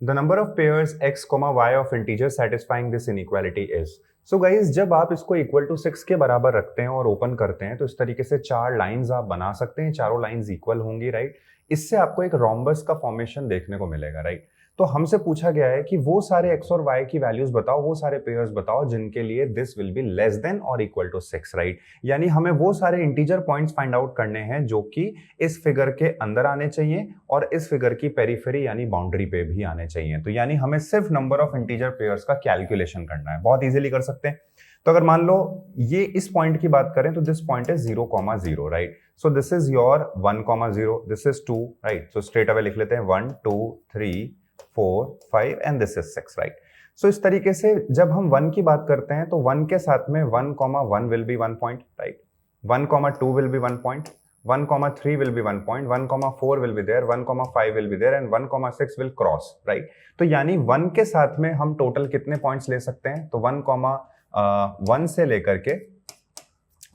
The number of pairs x, y of integers satisfying this inequality is. So guys, जब आप इसको equal to 6 के बराबर रखते हैं और ओपन करते हैं तो इस तरीके से चार लाइंस आप बना सकते हैं, चारों लाइंस इक्वल होंगी, राइट। इससे आपको एक रोम्बस का फॉर्मेशन देखने को मिलेगा, राइट। तो हमसे पूछा गया है कि वो सारे x और y की वैल्यूज बताओ, वो सारे पेयर्स बताओ जिनके लिए this will be less than और इक्वल टू 6, राइट। यानी हमें वो सारे इंटीजर पॉइंट्स फाइंड आउट करने हैं जो कि इस फिगर के अंदर आने चाहिए और इस फिगर की पेरिफेरी यानी बाउंड्री पे भी आने चाहिए। तो यानी हमें सिर्फ नंबर ऑफ इंटीजर पेयर्स का कैलकुलेशन करना है, बहुत इजीली कर सकते हैं। तो अगर मान लो ये इस पॉइंट की बात करें तो this point is 0,0, right. So this is your 1,0, this is 2, right. So straight away लिख लेते हैं 1 2 3 4 5 एंड दिस इज 6, राइट। सो इस तरीके से जब हम 1 की बात करते हैं तो 1 के साथ में 1,1 will be 1 point, right. 1,2 will be 1 point, 1,3 will be 1 point, 1,4 will be there, 1,5 will be there and 1,6 will cross, right? तो यानी 1 के साथ में हम टोटल कितने पॉइंट्स ले सकते हैं? तो 1,1 से लेकर के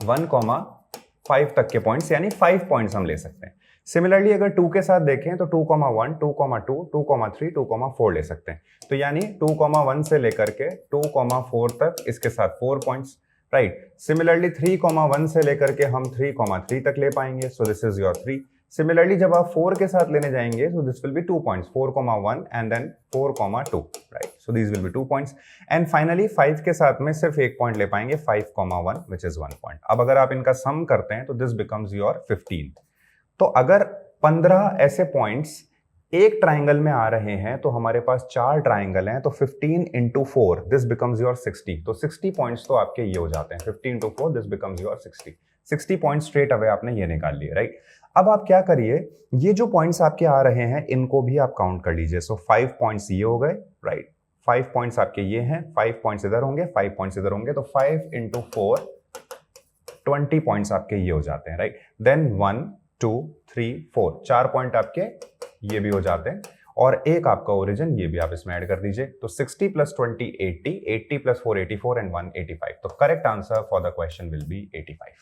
1,5 तक के पॉइंट्स यानी 5 पॉइंट्स हम ले सकते हैं। सिमिलरली अगर 2 के साथ देखें तो 2,1, 2,2, 2,3, 2,4 ले सकते हैं। तो यानी 2,1 से लेकर के 2,4 तक इसके साथ 4 पॉइंट्स, राइट। सिमिलरली 3,1 से लेकर के हम 3,3 तक ले पाएंगे, so this is your 3। Similarly जब आप 4 के साथ लेने जाएंगे तो this will be 2 points, 4,1 and then 4,2, right. So this will be 2 points and finally 5 के साथ में सिर्फ एक पॉइंट ले पाएंगे, 5,1 विच इज 1 पॉइंट। अब अगर आप इनका सम करते हैं तो दिस बिकम्स योर 15। तो अगर 15 ऐसे पॉइंट्स एक ट्राइंगल में आ रहे हैं तो हमारे पास 4 ट्राइंगल हैं, तो 15 into 4 दिस बिकम्स योर 60। तो 60 पॉइंट्स तो आपके ये हो जाते हैं, 15 into 4 this becomes your 60 points straight away आपने ये निकाल लिए, राइट। अब आप क्या करिए, ये जो पॉइंट्स आपके आ रहे हैं इनको भी आप काउंट कर लीजिए। सो 5 पॉइंट्स ये हो गए, राइट। 5 पॉइंट्स आपके ये हैं, 5 पॉइंट्स इधर होंगे, 5 पॉइंट्स इधर होंगे, तो 5 into 4 20 पॉइंट्स आपके ये हो जाते हैं, राइट। देन 1 2 3 4 4 पॉइंट आपके ये भी हो जाते हैं और एक आपका ओरिजिन ये भी आप इसमें ऐड कर दीजिए। तो 60 + 20 80, 80 + 4 84 एंड 1 85। तो correct answer for the question will be 85।